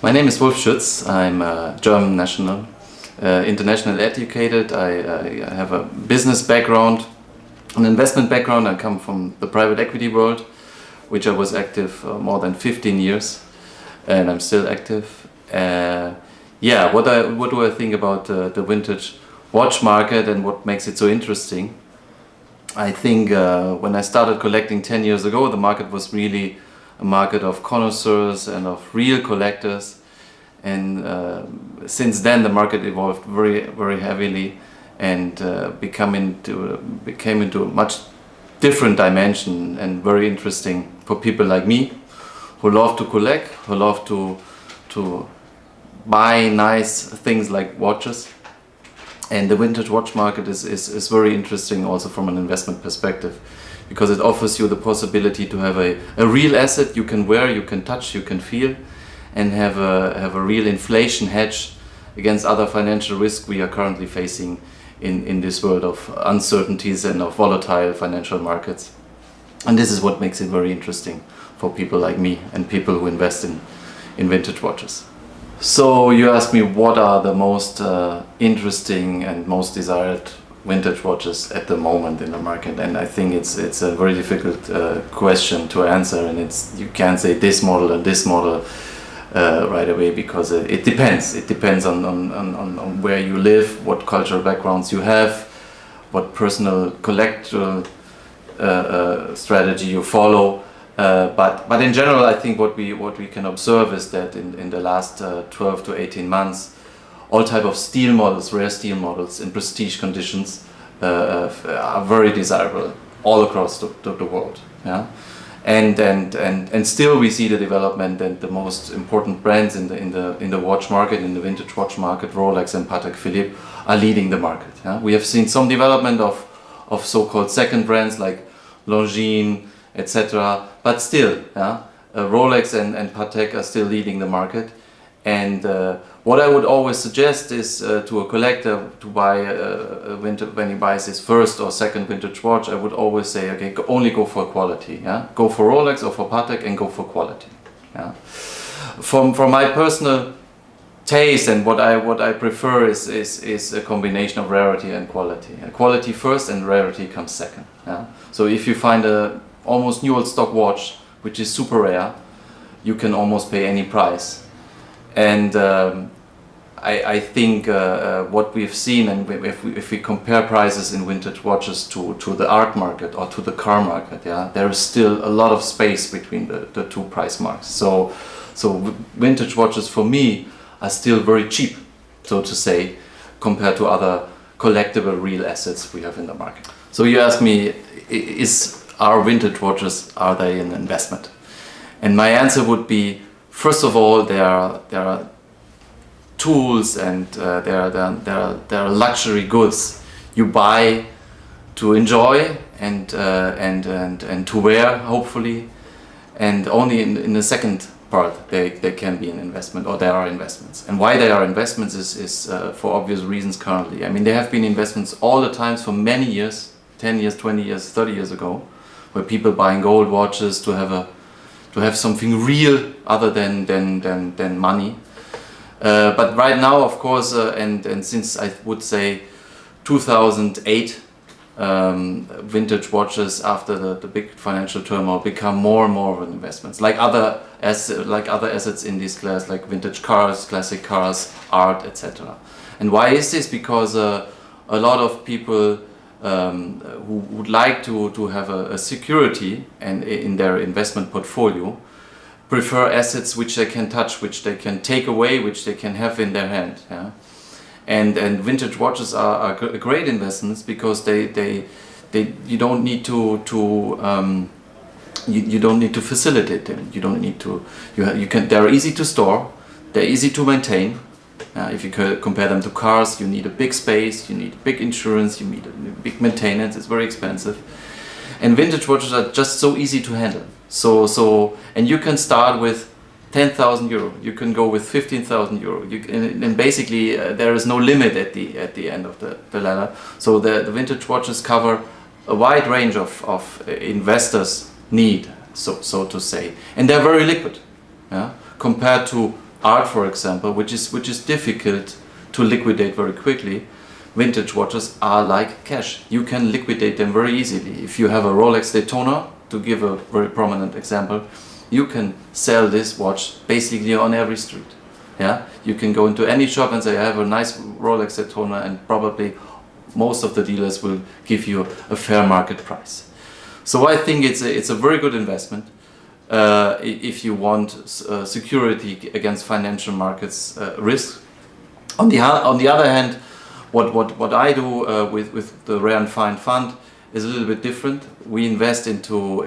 My name is Wulf Schütz. I'm a German national, international educated. I have a business background, an investment background. I come from the private equity world, which I was active more than 15 years, and I'm still active. What do I think about the vintage watch market and what makes it so interesting? I think when I started collecting 10 years ago, the market was really a market of connoisseurs and of real collectors, and since then the market evolved very heavily and became into a much different dimension and very interesting for people like me who love to collect, who love to buy nice things like watches. And the vintage watch market is very interesting also from an investment perspective, because it offers you the possibility to have a real asset you can wear, you can touch, you can feel, and have a real inflation hedge against other financial risk we are currently facing in this world of uncertainties and of volatile financial markets. And this is what makes it very interesting for people like me and people who invest in vintage watches. So you asked me what are the most interesting and most desired vintage watches at the moment in the market, and I think it's a very difficult question to answer, and you can't say this model and this model right away, because it depends on where you live, what cultural backgrounds you have, what personal collectural strategy you follow. But in general, I think what we can observe is that in the last 12 to 18 months, all type of steel models, rare steel models in prestige conditions are very desirable all across the world. Yeah, and still we see the development, and the most important brands in the watch market, in the vintage watch market, Rolex and Patek Philippe, are leading the market. Yeah? We have seen some development of so-called second brands like Longines, etc. But still, Rolex and Patek are still leading the market. And what I would always suggest is to a collector to buy when he buys his first or second vintage watch, I would always say, okay, only go for quality. Yeah? Go for Rolex or for Patek and go for quality. Yeah? From my personal taste, and what I prefer is a combination of rarity and quality. Quality first and rarity comes second. Yeah? So if you find a almost new old stock watch which is super rare, you can almost pay any price. And I think what we've seen, and if we compare prices in vintage watches to the art market or to the car market, there is still a lot of space between the two price marks. So vintage watches for me are still very cheap, so to say, compared to other collectible real assets we have in the market. So you ask me, are vintage watches, are they an investment? And my answer would be, first of all, there are tools, and there are luxury goods you buy to enjoy and to wear, hopefully, and only in the second part they can be an investment, or there are investments. And why they are investments is for obvious reasons currently. I mean, there have been investments all the times for many years, 10 years, 20 years, 30 years ago, where people buying gold watches to have something real other than money. But right now, of course, and since I would say 2008, vintage watches after the big financial turmoil become more and more of an investment, like other assets in this class, like vintage cars, classic cars, art, etc. And why is this? Because a lot of people who would like to have a security and in their investment portfolio prefer assets which they can touch, which they can take away, which they can have in their hand. Yeah? And vintage watches are great investments, because you don't need you don't need to facilitate them. You don't need to. They're easy to store. They're easy to maintain. If you compare them to cars, you need a big space, you need big insurance, you need a big maintenance. It's very expensive. And vintage watches are just so easy to handle. And you can start with 10,000 euro. You can go with 15,000 euro. And basically there is no limit at the end of the ladder. So the vintage watches cover a wide range of investors' need, so to say, and they're very liquid. Yeah? Compared to art, for example, which is difficult to liquidate very quickly, vintage watches are like cash. You can liquidate them very easily. If you have a Rolex Daytona, to give a very prominent example, you can sell this watch basically on every street. Yeah, you can go into any shop and say, I have a nice Rolex Daytona, and probably most of the dealers will give you a fair market price. So I think it's a very good investment if you want security against financial markets risk. On the other hand, what I do with the Rare and Fine Fund is a little bit different. We invest into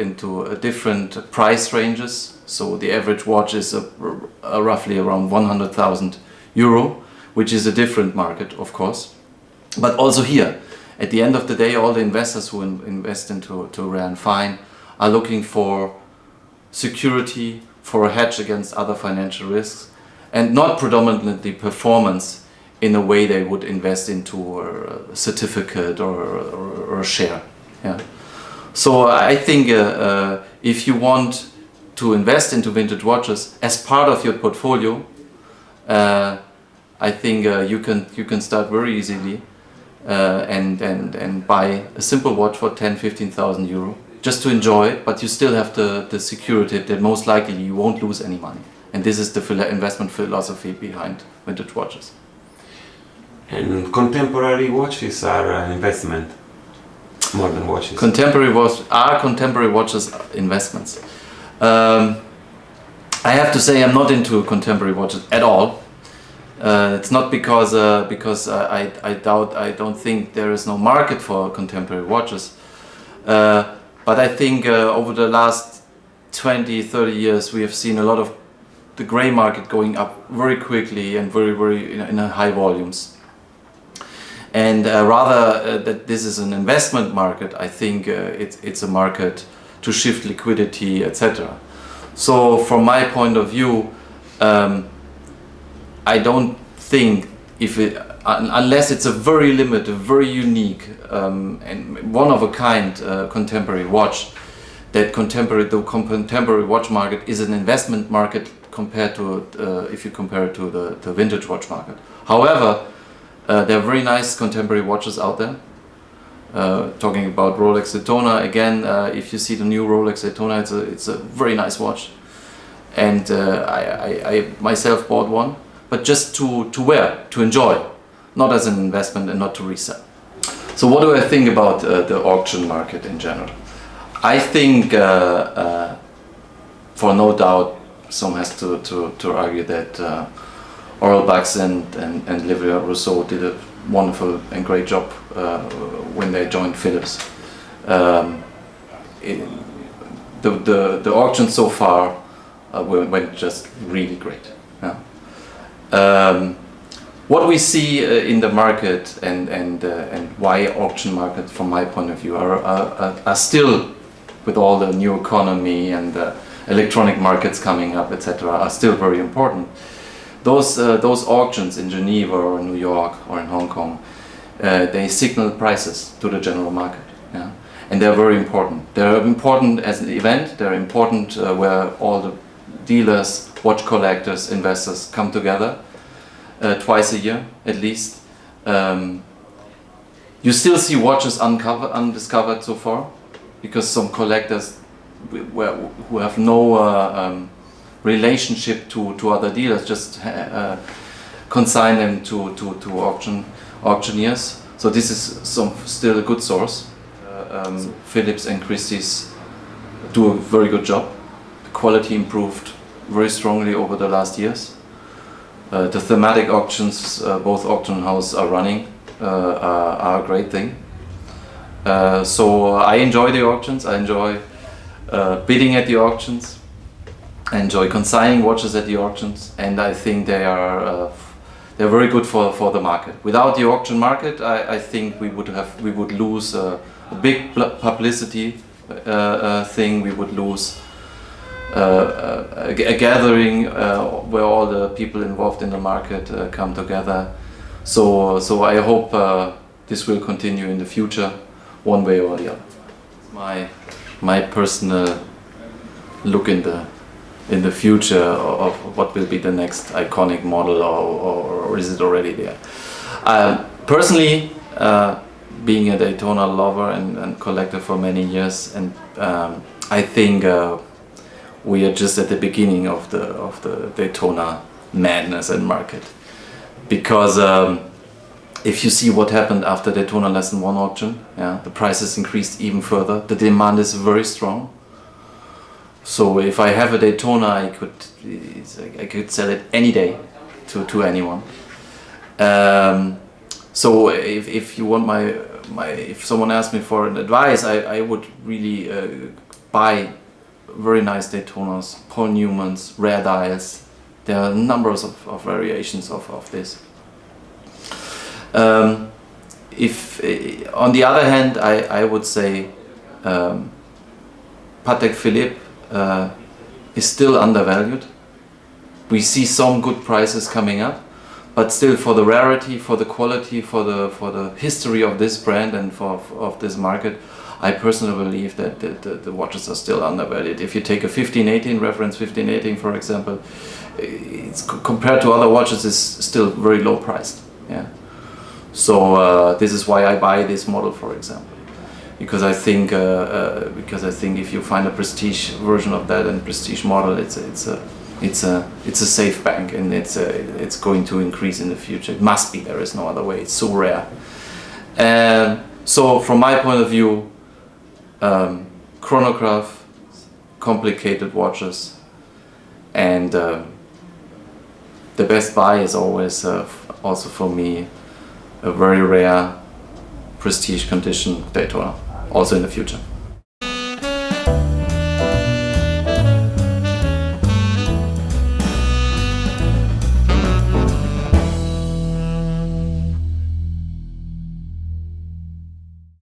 different price ranges. So the average watch is roughly around 100,000 euro, which is a different market, of course. But also here, at the end of the day, all the investors who invest into Rare and Fine are looking for security, for a hedge against other financial risks, and not predominantly performance in a way they would invest into a certificate or a share. Yeah. So I think if you want to invest into vintage watches as part of your portfolio, I think you can start very easily and buy a simple watch for 10-15,000 euro just to enjoy it, but you still have the security that most likely you won't lose any money. And this is the investment philosophy behind vintage watches. And contemporary watches are an investment more than watches. Contemporary watches investments. I have to say I'm not into contemporary watches at all. It's not because I don't think there is no market for contemporary watches, but I think over the last 20-30 years we have seen a lot of the grey market going up very quickly and very in high volumes. And rather that this is an investment market, I think it's a market to shift liquidity, etc. So from my point of view, I don't think unless it's a very limited, very unique and one of a kind contemporary watch, that the contemporary watch market is an investment market compared to if you compare it to the vintage watch market. However, there are very nice contemporary watches out there. Talking about Rolex Daytona again, if you see the new Rolex Daytona, it's a very nice watch, and I myself bought one, but just to wear, to enjoy, not as an investment and not to resell. So what do I think about the auction market in general? I think, for no doubt, some has to argue that Oral Bucks and Livia Rousseau did a wonderful and great job when they joined Philips. The auction so far went just really great. Yeah. What we see in the market and why auction markets, from my point of view, are still, with all the new economy and the electronic markets coming up, etc., are still very important. Those auctions in Geneva or New York or in Hong Kong, they signal prices to the general market, yeah? And they're very important. They're important as an event. They're important where all the dealers, watch collectors, investors come together twice a year at least. You still see watches undiscovered so far, because some collectors who have no relationship to other dealers just consign them to auctioneers. So this is still a good source. Philips and Christie's do a very good job. The quality improved very strongly over the last years. The thematic auctions both auction houses are running are a great thing. So I enjoy the auctions. I enjoy bidding at the auctions. I enjoy consigning watches at the auctions, and I think they're very good for the market. Without the auction market, I think we would lose a big publicity thing. We would lose a gathering where all the people involved in the market come together. So I hope this will continue in the future, one way or the other. My personal look in in the future of what will be the next iconic model, or is it already there? Personally, being a Daytona lover and collector for many years, and I think we are just at the beginning of the Daytona madness and market, because if you see what happened after Daytona Lesson 1 auction, yeah, the prices increased even further. The demand is very strong. So if I have a Daytona, I could sell it any day to anyone. So if you want if someone asks me for an advice, I would really buy very nice Daytonas, Paul Newmans, rare dials. There are numbers of variations of this. If on the other hand, I would say Patek Philippe is still undervalued. We see some good prices coming up, but still, for the rarity, for the quality, for the history of this brand and of this market, I personally believe that the watches are still undervalued. If you take a 1518 reference, 1518 for example, it's compared to other watches is still very low priced. Yeah. So this is why I buy this model, for example, because I think if you find a prestige version of that and prestige model, it's a safe bank, and it's going to increase in the future. It must be. There is no other way. It's so rare. So from my point of view, chronograph, complicated watches, and the best buy is always also for me a very rare prestige condition Daytona, also in the future.